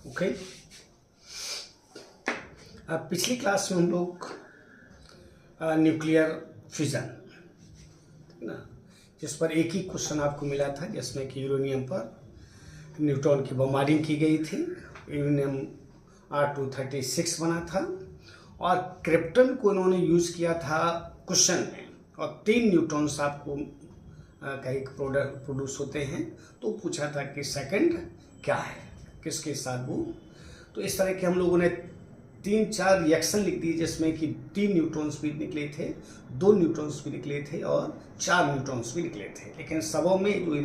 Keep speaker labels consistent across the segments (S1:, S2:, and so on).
S1: Okay. अब पिछली class में हम लोग न्यूक्लियर फिजन ना, जिस पर एक ही क्वेश्चन आपको मिला था, जिसमें कि यूरेनियम पर न्यूट्रॉन की बमबारिंग की गई थी। यूरेनियम R236 बना था और क्रिप्टन को इन्होंने यूज़ किया था क्वेश्चन में, और 3 न्यूट्रॉन्स आपको कई प्रोड्यूस होते हैं। तो पूछा था कि सेकंड क्या है, किसके साथ वो। तो इस तरह के हम लोगों ने 3-4 रिएक्शन लिख दिए, जिसमें कि 3 न्यूट्रॉन्स भी निकले थे, 2 न्यूट्रॉन्स भी निकले थे और 4 न्यूट्रॉन्स भी निकले थे। लेकिन सबों में जो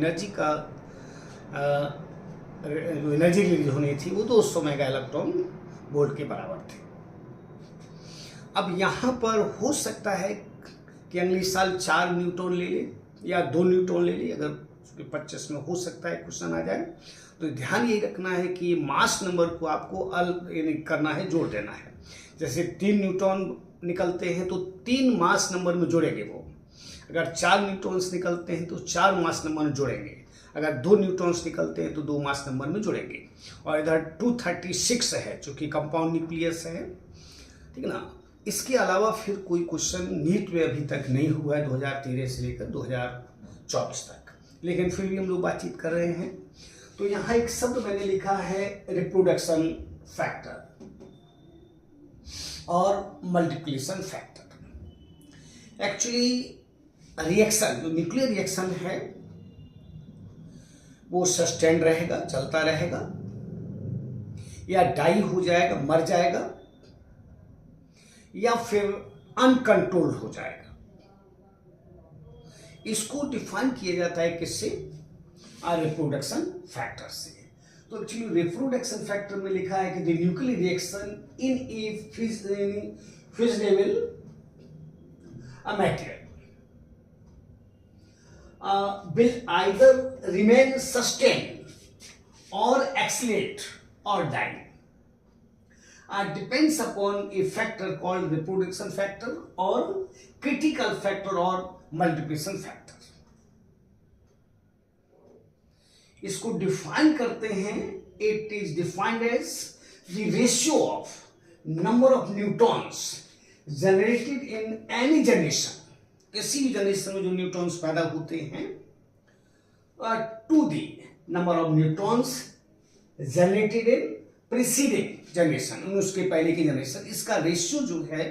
S1: एनर्जी रिलीज होनी थी वो 200 मेगा इलेक्ट्रॉन वोल्ट के बराबर थे। अब यहाँ पर हो सकता है कि अगले साल 4 न्यूट्रॉन ले ले या 2 न्यूट्रॉन ले ले, अगर 25 में हो सकता है क्वेश्चन आ जाए। तो ध्यान ये रखना है कि मास नंबर को आपको करना है, जोड़ देना है। जैसे 3 न्यूट्रॉन निकलते हैं तो 3 मास नंबर में जोड़ेंगे वो। अगर 4 न्यूट्रॉन्स निकलते हैं तो 4 मास नंबर में जोड़ेंगे। अगर 2 न्यूट्रॉन्स निकलते हैं तो 2 मास नंबर में जोड़ेंगे। और इधर 236 है जो कि कंपाउंड न्यूक्लियस है, ठीक है ना। इसके अलावा फिर कोई क्वेश्चन नीट में अभी तक नहीं हुआ है 2013 से लेकर 2024 तक, लेकिन फिर भी हम लोग बातचीत कर रहे हैं। तो यहाँ एक शब्द मैंने लिखा है रिप्रोडक्शन फैक्टर और मल्टीप्लिकेशन फैक्टर। एक्चुअली रिएक्शन, जो न्यूक्लियर रिएक्शन है वो सस्टेन रहेगा, चलता रहेगा, या डाई हो जाएगा, मर जाएगा, या फिर अनकंट्रोल्ड हो जाएगा। इसको डिफाइन किया जाता है किससे? रिप्रोडक्शन फैक्टर से। तो एक्चुअली रिप्रोडक्शन फैक्टर में लिखा है कि the nuclear reaction in A फिजनेबल material will either remain sustained or accelerate or die. Depends upon a factor called reproduction factor or critical factor or multiplication factor. इसको define करते हैं, it is defined as the ratio of number of neutrons generated in any generation, किसी भी generation में जो neutrons पैदा होते हैं, to the number of neutrons generated in preceding generation, उसके पहले की जनरेशन। इसका रेशियो जो है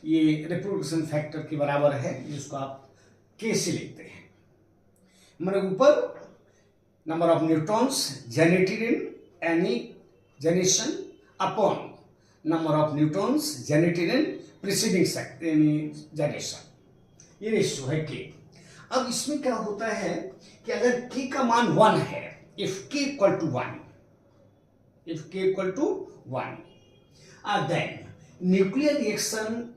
S1: ये रिप्रोडक्शन फैक्टर के बराबर है, जिसको आप के से लिखते हैं। मतलब ऊपर number of neutrons generated in any generation upon number of neutrons generated in preceding generation, ये रेशियो है के। अब इसमें क्या होता है कि अगर के का मान 1 है, if K equal to 1, then nuclear reaction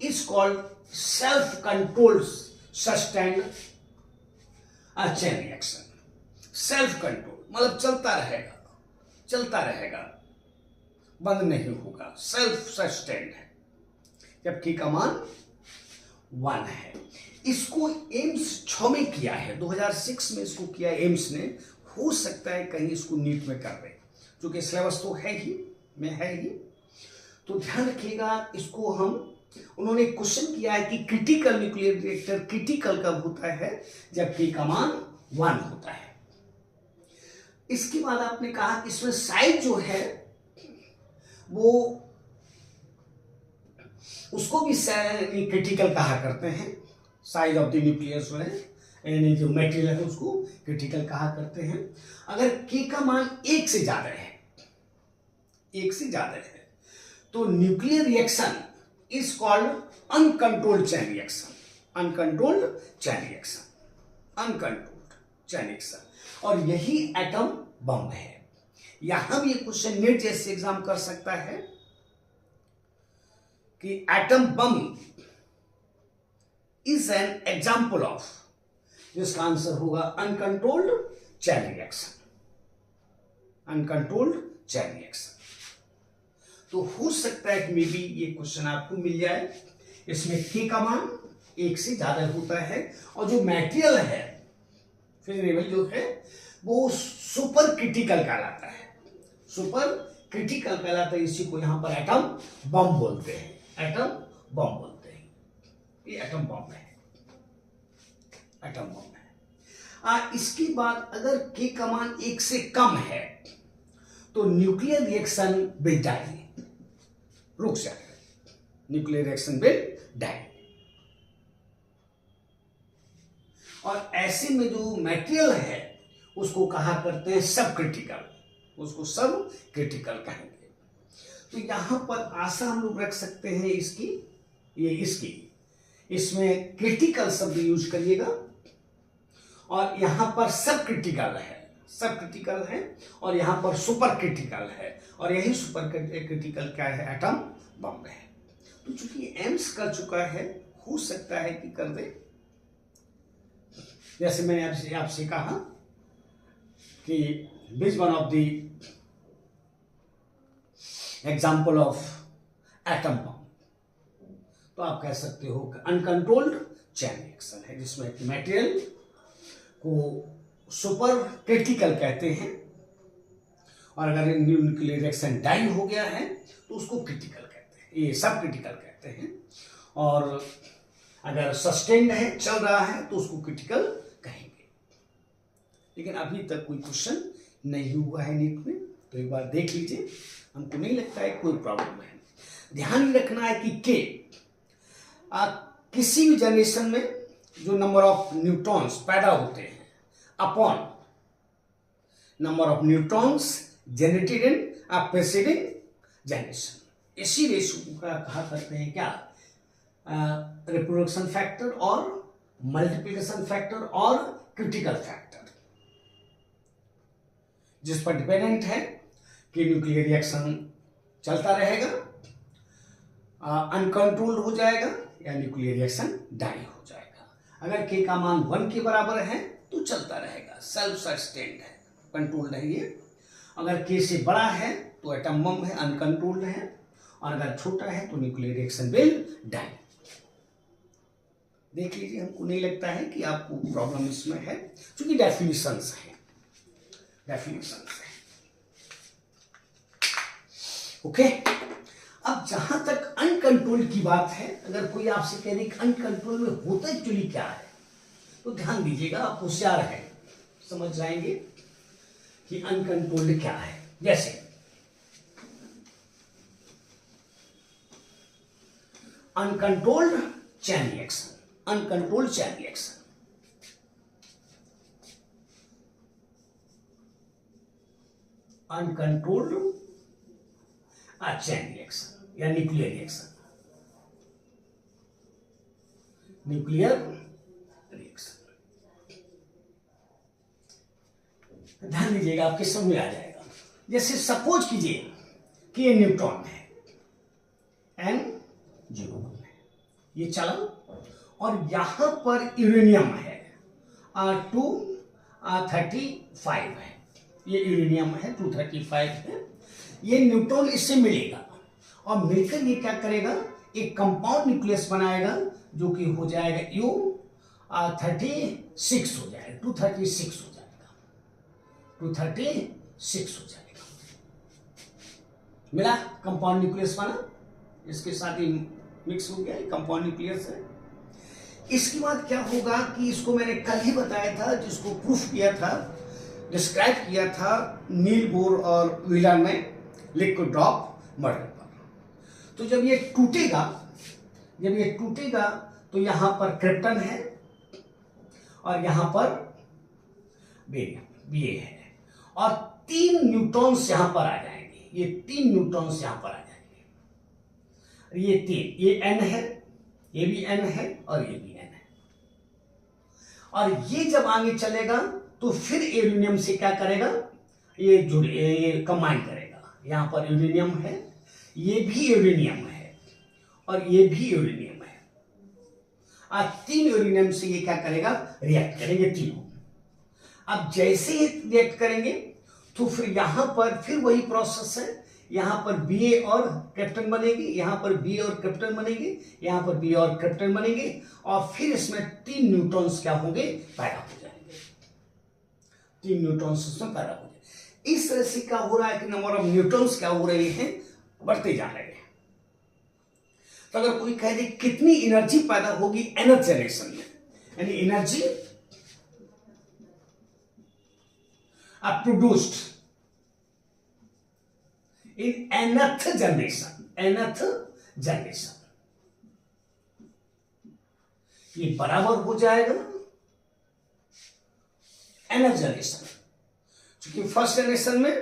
S1: is called self controlled sustained chain reaction. Self control मतलब चलता रहेगा, बंद नहीं होगा, सेल्फ सस्टेन्ड है, जबकि का मान 1 है। इसको एम्स 6 में किया है, 2006 में इसको किया एम्स ने। हो सकता है कहीं इसको नीट में कर रहे, क्योंकि सिलेबस तो है ही। तो ध्यान रखिएगा, इसको उन्होंने क्वेश्चन किया है कि क्रिटिकल न्यूक्लियर रिएक्टर क्रिटिकल कब होता है, जबकि का मान 1 होता है। इसके बाद आपने कहा कि इसमें साइज जो है वो, उसको भी क्रिटिकल कहा करते हैं। साइज ऑफ द न्यूक्लियस जो है, यानी जो मटेरियल है उसको क्रिटिकल कहा करते हैं। अगर के का मान 1 से ज्यादा है तो nuclear reaction is called uncontrolled chain reaction. और यही एटम बम है। यहां भी क्वेश्चन नेट जैसे एग्जाम कर सकता है कि atom bomb is an example of, जिसका आंसर होगा अनकंट्रोल्ड चेन रिएक्शन। तो हो सकता है कि मे बी ये क्वेश्चन आपको मिल जाए। इसमें के का मान 1 से ज्यादा होता है, और जो मटेरियल है फिजनेबल जो है वो सुपर क्रिटिकल कहलाता है। सुपर क्रिटिकल कहलाता है। इसी को यहां पर एटम बम बोलते हैं, एटम बम बोलते हैं। ये एटम बम है, एटम बम है। इसके बाद अगर के का मान 1 से कम है तो न्यूक्लियर रिएक्शन विल डाई, रुक जाएगा, न्यूक्लियर रिएक्शन विल डाई। और ऐसे में जो मटेरियल है उसको कहा करते हैं सब क्रिटिकल, उसको सब क्रिटिकल कहेंगे। तो यहां पर आशा हम लोग रख सकते हैं इसकी, ये इसकी, इसमें क्रिटिकल शब्द यूज करिएगा। और यहां पर सब क्रिटिकल है, सब क्रिटिकल है, और यहां पर सुपर क्रिटिकल है, और यही सुपर क्रिटिकल क्या है, एटम बम है। तो चूंकि एम्स कर चुका है, हो सकता है कि कर दे। जैसे मैंने आपसे कहा कि which one of the example of atom bomb, तो आप कह सकते हो कि अनकंट्रोल्ड चेन रिएक्शन है, जिसमें मटेरियल को सुपर क्रिटिकल कहते हैं, और अगर न्यूक्लियर रिएक्शन डाई हो गया है तो उसको क्रिटिकल कहते हैं, ये सब क्रिटिकल कहते हैं। और अगर सस्टेन्ड है, चल रहा है, तो उसको क्रिटिकल कहेंगे। लेकिन अभी तक कोई क्वेश्चन नहीं हुआ है नीट में, तो एक बार देख लीजिए, हमको नहीं लगता है कोई प्रॉब्लम है। ध्यान रखना है कि के किसी भी जनरेशन में जो नंबर ऑफ न्यूट्रॉन्स पैदा होते हैं upon number of neutrons generated in a preceding generation, इसी रेशियो का कहा करते हैं क्या, रिप्रोडक्शन फैक्टर और मल्टीप्लिकेशन फैक्टर और क्रिटिकल फैक्टर, जिस पर डिपेंडेंट है कि न्यूक्लियर रिएक्शन चलता रहेगा, अनकंट्रोल्ड हो जाएगा, या न्यूक्लियर रिएक्शन डाई हो जाएगा। अगर के का मान 1 के बराबर है तो चलता रहेगा, सेल्फ सस्टेन्ड है, कंट्रोल्ड है ये। अगर के से बड़ा है तो एटम बम है, अनकंट्रोल्ड है, और अगर छोटा है तो न्यूक्लियर रिएक्शन विल डाई। देख लीजिए, हमको नहीं लगता है कि आपको प्रॉब्लम इसमें है, क्योंकि डेफिनेशंस है, डेफिनेशंस है। ओके, अब जहां तक अनकंट्रोल की बात है, अगर कोई आपसे कह दे कि अनकंट्रोल में होता एक्चुअली क्या है, तो ध्यान दीजिएगा, आप होशियार हैं, समझ जाएंगे कि अनकंट्रोल्ड क्या है। जैसे uncontrolled chain reaction, uncontrolled chain reaction, uncontrolled chain reaction या न्यूक्लियर रिएक्शन, न्यूक्लियर रिएक्शन। ध्यान दीजिएगा, आपके समझ में आ जाएगा। जैसे सपोज कीजिए कि ये न्यूट्रॉन है, N0 है, ये चला, और यहां पर यूरेनियम है, 235 है, ये यूरेनियम है, 235 है। ये न्यूट्रॉन इससे मिलेगा, और मिलकर ये क्या करेगा, एक कंपाउंड न्यूक्लियस बनाएगा, जो कि हो जाएगा U36 हो जाएगा, 236 हो जाएगा, 236 हो जाएगा। मिला, कंपाउंड न्यूक्लियस बना, इसके साथ ही मिक्स हो गया, कंपाउंड न्यूक्लियस है। इसके बाद क्या होगा कि इसको मैंने कल ही बताया था, जिसको प्रूफ किया था, डिस्क्राइब किया था नील बोर और व्हीलर ने लिक्विड ड्रॉप मर्डर पर। तो जब ये टूटेगा, जब ये टूटेगा तो यहां पर क्रिप्टन है और यहां पर बेरियम बी है, और 3 न्यूट्रॉन्स यहां पर आ जाएंगे, ये 3 न्यूट्रॉन्स यहां पर आ जाएंगे। ये 3, ये N है, ये भी N है, और ये भी N है। और ये जब आगे चलेगा तो फिर यूरेनियम से क्या करेगा, ये जुड़े, ये कंबाइन करेगा। यहां पर यूरेनियम है, ये भी यूरेनियम है, और ये भी यूरेनियम है। आज 3 यूरेनियम से ये क्या करेगा, रिएक्ट करेंगे तीनों। अब जैसे ही रिएक्ट करेंगे तो फिर यहां पर फिर वही प्रोसेस है, यहां पर Ba और क्रिप्टन बनेगी, यहां पर Ba और क्रिप्टन बनेंगे, यहां पर Ba और क्रिप्टन बनेंगे, और फिर इसमें 3 न्यूट्रॉन्स क्या होंगे, पैदा हो जाएंगे, 3 न्यूट्रॉन्स इसमें पैदा हो जाएंगे। इस तरह से क्या हो रहा है कि नंबर ऑफ न्यूटन्स क्या हो रहे हैं, बढ़ते जा रहे हैं। तो अगर कोई कह दे कितनी एनर्जी पैदा होगी nth जनरेशन में, यानी energy produced in nth generation, ये बराबर हो जाएगा nth जनरेशन। क्योंकि फर्स्ट जनरेशन में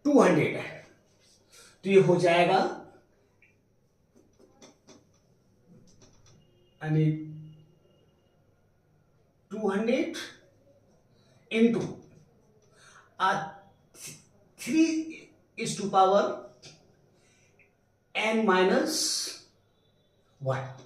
S1: 200 है, तो ये हो जाएगा यानी 200 इंटू 3 n माइनस 1।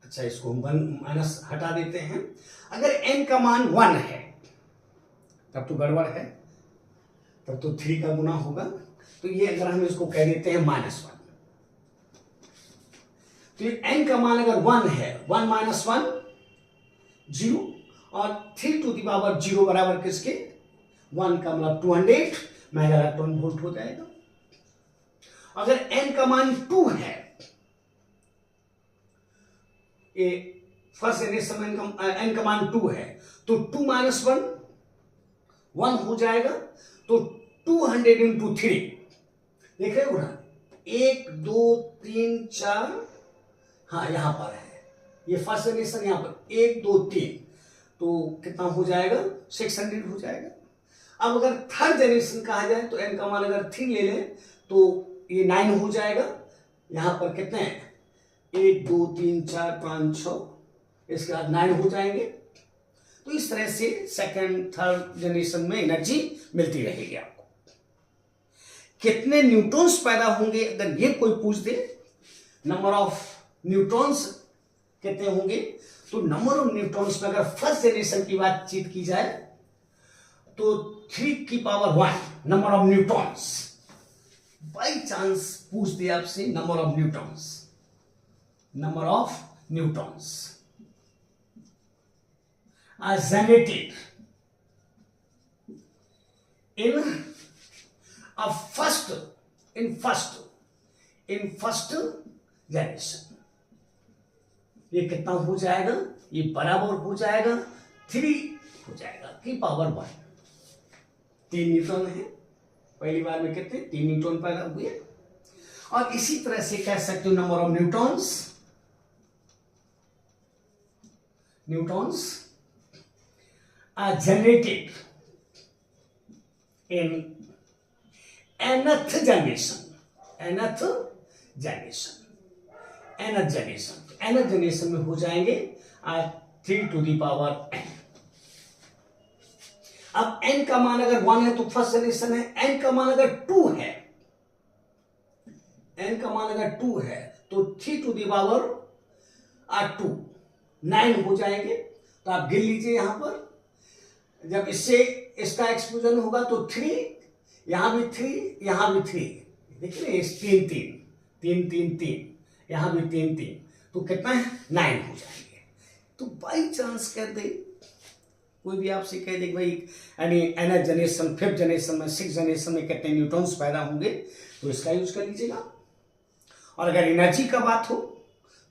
S1: अच्छा, इसको हम 1 माइनस हटा देते हैं। अगर n का मान 1 है तब तो गड़बड़ है, तब तो 3 का गुना होगा। तो ये अगर हम इसको कह देते हैं -1, तो ये n का मान अगर 1 है, 1 माइनस 1 0, और 3 टू द पावर 0 बराबर किसके, 1 का मतलब 200 मेगा इलेक्ट्रॉन वोल्ट हो जाएगा। अगर n का मान 2 है, ये फर्स्ट जनरेशन में n का मान 2 है, तो 2 माइनस 1 हो जाएगा। तो 200 इंटू 3, देख रहे हो ना, 1 2 3 4, हाँ यहां पर है ये फर्स्ट जनरेशन, यहां पर 1 2 3, तो कितना हो जाएगा, 600 हो जाएगा। अब अगर थर्ड जनरेशन कहा जाए तो n का मान अगर 3 ले लें तो ये 9 हो जाएगा। यहां पर कितने हैं, 1 2 3 4 5 6, इसके बाद 9 हो जाएंगे। तो इस तरह से सेकंड थर्ड जनरेशन में एनर्जी मिलती रहेगी आपको। कितने न्यूट्रॉन्स पैदा होंगे अगर ये कोई पूछ दे, नंबर ऑफ न्यूट्रॉन्स कितने होंगे, तो नंबर ऑफ न्यूट्रॉन्स में अगर फर्स्ट जनरेशन की बातचीत की जाए तो 3 की power 1 number of neutrons. By chance पूछ दे आपसे number of neutrons are generated in first generation. ये कितना हो जाएगा, ये बराबर हो जाएगा 3 हो जाएगा की पावर 1। 3 न्यूट्रॉन है, पहली बार में कितने 3 न्यूट्रॉन पैदा हुए। और इसी तरह से कह सकते हो number of neutrons are generated in nth generation। nth generation में हो जाएंगे 3 टू दी पावर n। अब n का मान अगर 1 है तो फर्स्ट जनरेशन है, n का मान अगर 2 है, तो 3 टू दी पावर 2 9 हो जाएंगे। तो आप गिन लीजिए, यहां पर जब इससे इसका एक्सप्लोजन होगा तो 3, यहां भी 3, यहां भी 3, देखिए 3, यहां भी 3, तो कितना है 9 हो जाएंगे। तो बाई चांस कह दे, कोई भी आपसे कह दे भाई यानी nth जनरेशन, 5th जनरेशन में, 6th जनरेशन में कितने न्यूट्रॉन्स पैदा होंगे, तो इसका यूज कर लीजिएगा। और अगर एनर्जी का बात हो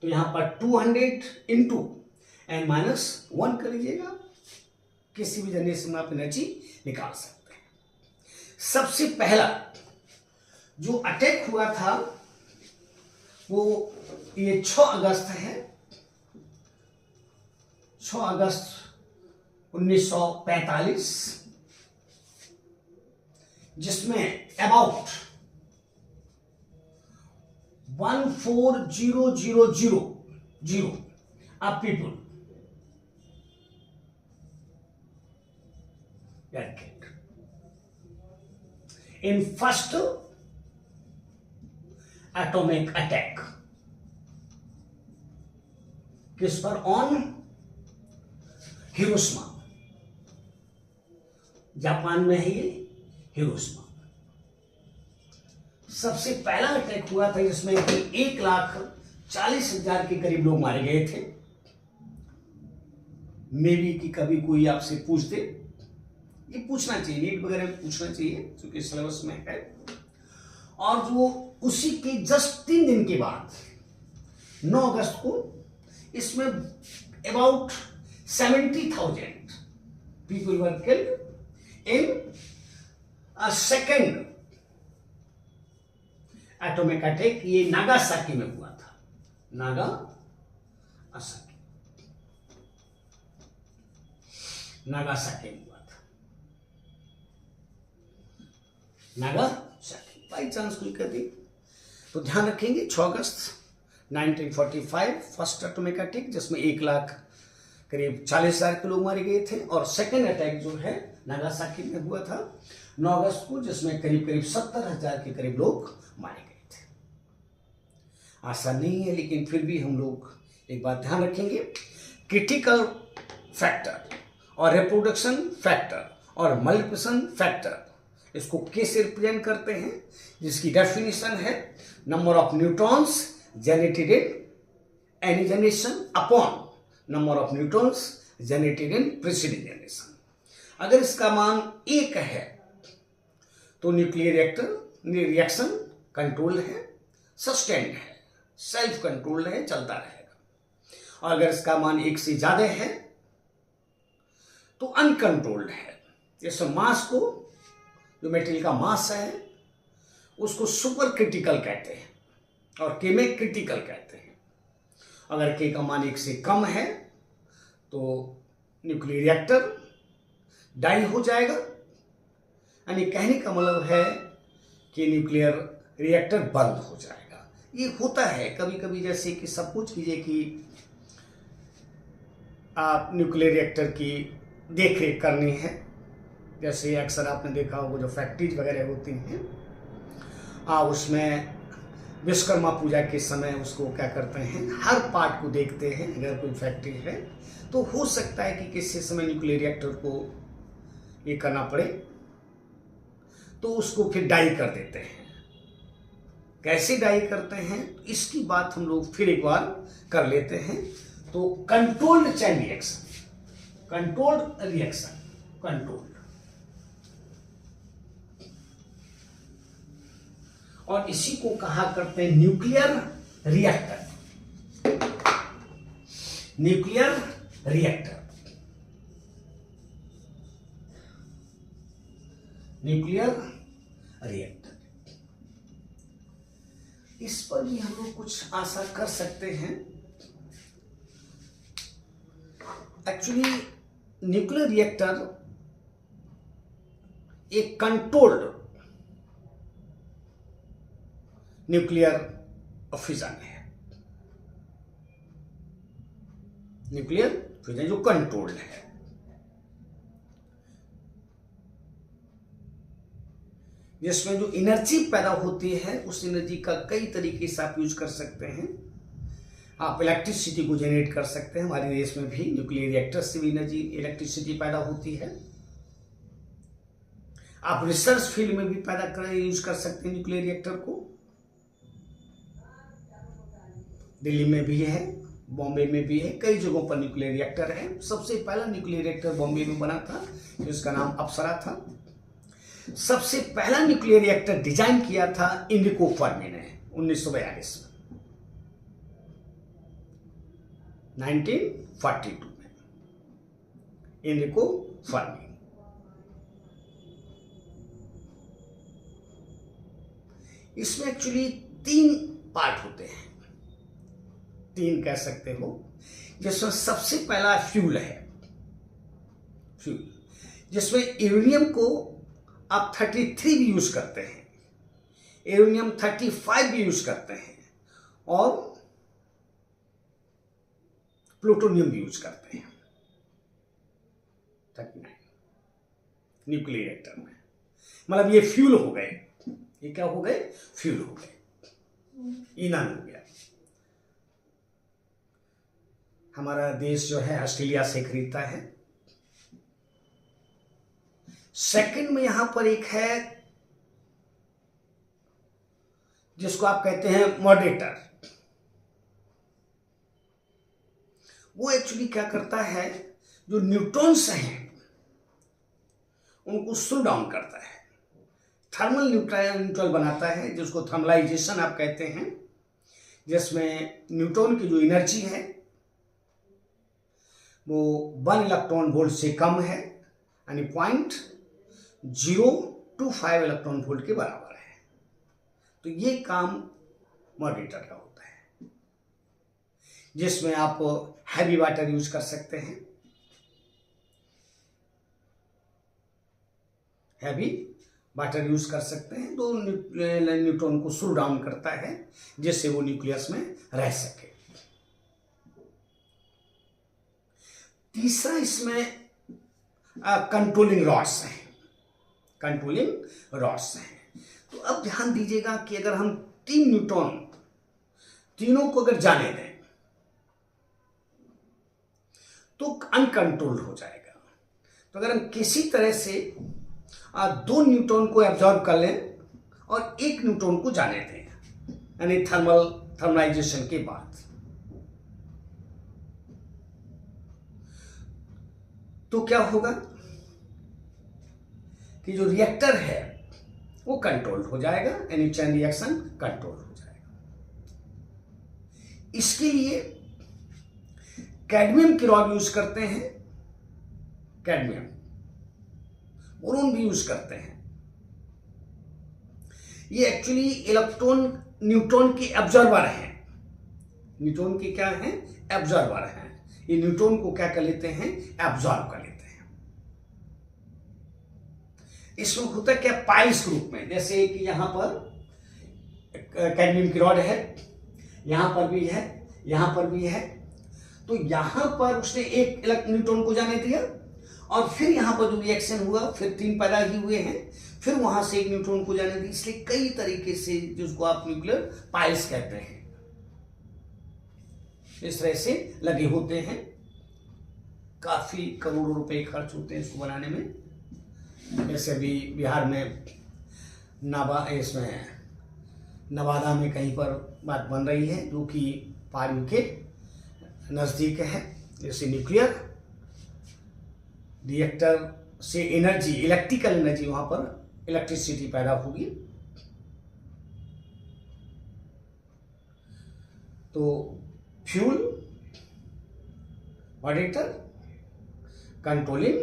S1: तो यहां पर 200 इंटू n माइनस 1 कर लीजिएगा। किसी भी जनरेशन में आप एनर्जी निकाल सकते हैं। सबसे पहला जो अटैक हुआ था वो ये 6 अगस्त है, 6 अगस्त 1945, जिसमें about 14,000 people in first atomic attack। किस पर, ऑन हिरोशिमा, जापान में है ये हिरोशिमा। सबसे पहला अटैक हुआ था जिसमें कि 1,40,000 के करीब लोग मारे गए थे। मे बी कि कभी कोई आपसे पूछ दे, ये पूछना चाहिए, नीट वगैरह में पूछना चाहिए क्योंकि सिलेबस में है। और जो उसी के जस्ट 3 दिन के बाद 9 अगस्त को इसमें about 70,000 people were killed in a second atomic attack. ये नागासाकी में हुआ था, नागासाकी में हुआ था, नागासाकी। बाई चांस कोई कहती तो ध्यान रखेंगे 6 अगस्त 1945 फर्स्ट एटॉमिक अटैक जिसमें 1,00,000 करीब 40,000 के लोग मारे गए थे। और सेकेंड अटैक जो है नागासाकी में हुआ था 9 अगस्त को जिसमें करीब करीब 70,000 के करीब लोग मारे गए थे। आसान नहीं है लेकिन फिर भी हम लोग एक बात ध्यान रखेंगे, क्रिटिकल फैक्टर और रिप्रोडक्शन फैक्टर और मल्टीप्लिकेशन फैक्टर इसको कैसे रिप्रेजेंट करते हैं, जिसकी डेफिनेशन है number of neutrons generated in any generation upon number of neutrons generated in preceding generation. अगर इसका मान 1 है तो न्यूक्लियर रिएक्शन कंट्रोल है, सस्टेन्ड है, सेल्फ कंट्रोल है, चलता रहेगा। और अगर इसका मान 1 से ज्यादा है तो अनकंट्रोल्ड है। जैसे मास को, जो मेटेरियल का मास है उसको सुपर क्रिटिकल कहते हैं और के में क्रिटिकल कहते हैं। अगर के का मान 1 से कम है तो न्यूक्लियर रिएक्टर डाई हो जाएगा। यानी कहने का मतलब है कि न्यूक्लियर रिएक्टर बंद हो जाएगा। ये होता है कभी कभी, जैसे कि सपोज कीजिए कि आप न्यूक्लियर रिएक्टर की देख रेख करनी है, जैसे अक्सर आपने देखा होगा जो फैक्ट्रीज वगैरह होती हैं, उसमें विश्वकर्मा पूजा के समय उसको क्या करते हैं, हर पार्ट को देखते हैं। अगर कोई फैक्ट्री है तो हो सकता है कि किसी समय न्यूक्लियर रिएक्टर को ये करना पड़े तो उसको फिर डाई कर देते हैं। कैसे डाई करते हैं इसकी बात हम लोग फिर एक बार कर लेते हैं। तो controlled chain reaction, controlled reaction, controlled, और इसी को कहा करते हैं nuclear reactor, nuclear reactor, nuclear reactor. इस पर भी हम लोग कुछ आशा कर सकते हैं। एक्चुअली न्यूक्लियर रिएक्टर एक कंट्रोल्ड न्यूक्लियर फ्यूजन है, न्यूक्लियर फ्यूजन जो कंट्रोल्ड है। जिसमें जो एनर्जी पैदा होती है उस एनर्जी का कई तरीके से आप यूज कर सकते हैं। आप इलेक्ट्रिसिटी को जनरेट कर सकते हैं। हमारे देश में भी न्यूक्लियर रिएक्टर से भी एनर्जी, इलेक्ट्रिसिटी पैदा होती है। आप रिसर्च फील्ड में भी पैदा कर यूज कर सकते हैं न्यूक्लियर रिएक्टर को। दिल्ली में भी है, बॉम्बे में भी है, कई जगहों पर न्यूक्लियर रिएक्टर है। सबसे पहला न्यूक्लियर रिएक्टर बॉम्बे में बना था जिसका नाम अप्सरा था। सबसे पहला न्यूक्लियर रिएक्टर डिजाइन किया था एनरिको फर्मी ने 1942 में, 1942 में एनरिको फर्मी। इसमें एक्चुअली 3 पार्ट होते हैं, 3 कह सकते हो, जिसमें सबसे पहला फ्यूल है, फ्यूल, जिसमें यूरेनियम को आप 33 भी यूज करते हैं, यूरेनियम 35 भी यूज करते हैं और प्लूटोनियम भी यूज करते हैं 39 न्यूक्लियर रिएक्टर में। मतलब ये फ्यूल हो गए, ये क्या हो गए, फ्यूल हो गए, ईंधन हो गया। हमारा देश जो है ऑस्ट्रेलिया से खरीदता है। सेकंड में यहां पर एक है जिसको आप कहते हैं मॉडरेटर, वो एक्चुअली क्या करता है, जो न्यूट्रॉन्स हैं उनको स्लो डाउन करता है, थर्मल न्यूट्रल बनाता है, जिसको थर्मलाइजेशन आप कहते हैं, जिसमें न्यूट्रॉन की जो एनर्जी है वो 1 इलेक्ट्रॉन वोल्ट से कम है, यानी 0.025 इलेक्ट्रॉन वोल्ट के बराबर है। तो ये काम मॉडरेटर का होता है, जिसमें आप हैवी वाटर यूज कर सकते हैं, हैवी वाटर यूज कर सकते हैं, तो न्यूट्रॉन को स्लो डाउन करता है, जिससे वो न्यूक्लियस में रह सके। तीसरा इसमें कंट्रोलिंग रॉड्स हैं, कंट्रोलिंग रॉड्स हैं। तो अब ध्यान दीजिएगा कि अगर हम 3 न्यूट्रॉन, तीनों को अगर जाने दें तो अनकंट्रोल्ड हो जाएगा। तो अगर हम किसी तरह से 2 न्यूट्रॉन को एब्जॉर्ब कर लें और 1 न्यूट्रॉन को जाने दें, यानी थर्मलाइजेशन के बाद, तो क्या होगा कि जो रिएक्टर है वो कंट्रोल्ड हो जाएगा, यानी चेन रिएक्शन कंट्रोल हो जाएगा। इसके लिए कैडमियम की रॉड यूज करते हैं, कैडमियम, बोरोन भी यूज करते हैं। ये एक्चुअली न्यूट्रॉन के एब्जॉर्बर हैं, न्यूट्रॉन के क्या हैं, एब्जॉर्बर हैं। ये न्यूट्रॉन को क्या कर लेते हैं, एब्जॉर्ब कर लेते हैं। इसमें होता है क्या, पाइल्स ग्रुप में, जैसे कि यहां पर कैडमियम की रॉड है, यहां पर भी है, यहां पर भी है। तो यहां पर उसने 1 न्यूट्रॉन को जाने दिया और फिर यहां पर जो रिएक्शन हुआ, फिर 3 पैदा ही हुए हैं, फिर वहां से 1 न्यूट्रॉन को जाने दिया। इसलिए कई तरीके से, जिसको आप न्यूक्लियर पाइल्स कहते हैं, इस तरह से लगे होते हैं। काफी करोड़ों रुपए खर्च होते हैं इसको बनाने में। जैसे अभी बिहार में इसमें नवादा में कहीं पर बात बन रही है, जो कि पहाड़ियों के नजदीक है। जैसे न्यूक्लियर रिएक्टर से एनर्जी, इलेक्ट्रिकल एनर्जी, वहां पर इलेक्ट्रिसिटी पैदा होगी। तो फ्यूल, मॉडरेटर, कंट्रोलिंग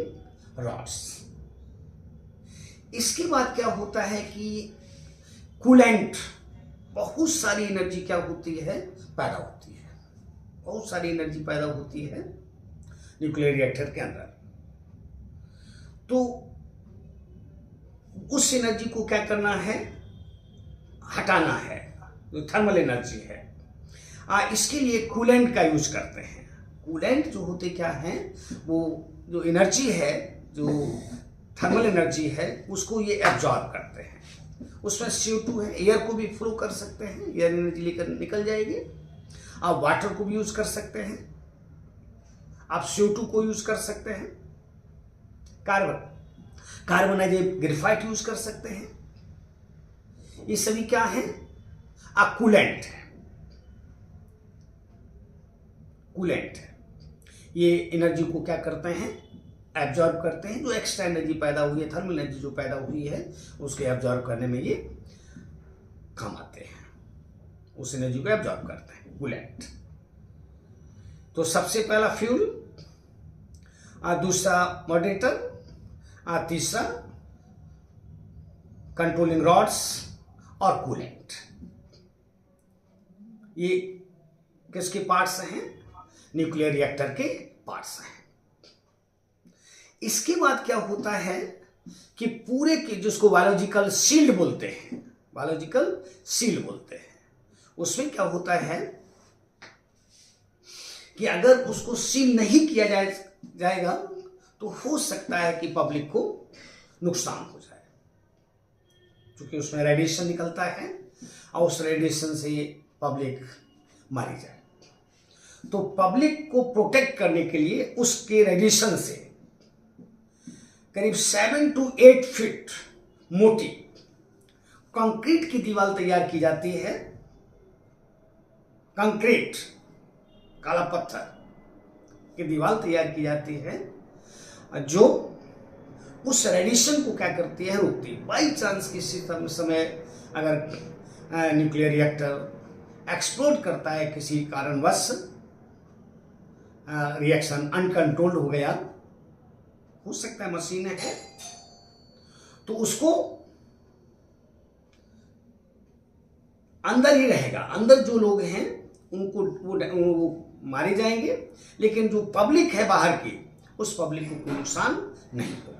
S1: रॉड्स। इसके बाद क्या होता है कि कूलेंट, बहुत सारी एनर्जी क्या होती है, पैदा होती है, बहुत सारी एनर्जी पैदा होती है न्यूक्लियर रिएक्टर के अंदर। तो उस एनर्जी को क्या करना है, हटाना है, जो थर्मल एनर्जी है। इसके लिए कूलेंट का यूज करते हैं। कूलेंट जो होते क्या हैं, वो जो एनर्जी है, जो थर्मल एनर्जी है, उसको ये एब्जॉर्ब करते हैं। उसमें CO2 है, एयर को भी फ्लो कर सकते हैं, एयर एनर्जी लेकर निकल जाएगी। आप वाटर को भी यूज कर सकते हैं, आप CO2 को यूज कर सकते हैं, कार्बन ग्रेफाइट यूज कर सकते हैं। ये सभी क्या है, कूलेंट है, कूलेंट है। ये एनर्जी को क्या करते हैं, एब्जॉर्ब करते हैं। जो एक्स्ट्रा एनर्जी पैदा हुई है, थर्मल एनर्जी जो पैदा हुई है, उसके एब्जॉर्ब करने में ये काम आते हैं, उस एनर्जी को एब्जॉर्ब करते हैं, कूलेंट। तो सबसे पहला फ्यूल, दूसरा मॉडरेटर, तीसरा कंट्रोलिंग रॉड्स और कूलेंट। ये किसके पार्ट्स हैं, न्यूक्लियर रिएक्टर के पार्ट्स हैं। इसके बाद क्या होता है कि पूरे के, जिसको बायोलॉजिकल शील्ड बोलते हैं, बायोलॉजिकल शील्ड बोलते हैं, उसमें क्या होता है कि अगर उसको सील नहीं किया जाएगा तो हो सकता है कि पब्लिक को नुकसान हो जाए, क्योंकि उसमें रेडिएशन निकलता है और उस रेडिएशन से पब्लिक मारी जाए। तो पब्लिक को प्रोटेक्ट करने के लिए उसके रेडिएशन से करीब 7 to 8 फीट मोटी कंक्रीट की दीवार तैयार की जाती है, कंक्रीट काला पत्थर की दीवार तैयार की जाती है जो उस रेडिएशन को क्या करती है, रोकती है। बाई चांस किसी समय अगर न्यूक्लियर रिएक्टर एक्सप्लोड करता है, किसी कारणवश रिएक्शन अनकंट्रोल्ड हो गया, हो सकता है मशीन है, तो उसको अंदर ही रहेगा, अंदर जो लोग हैं उनको वो मारे जाएंगे, लेकिन जो पब्लिक है बाहर की, उस पब्लिक को कोई नुकसान नहीं होगा।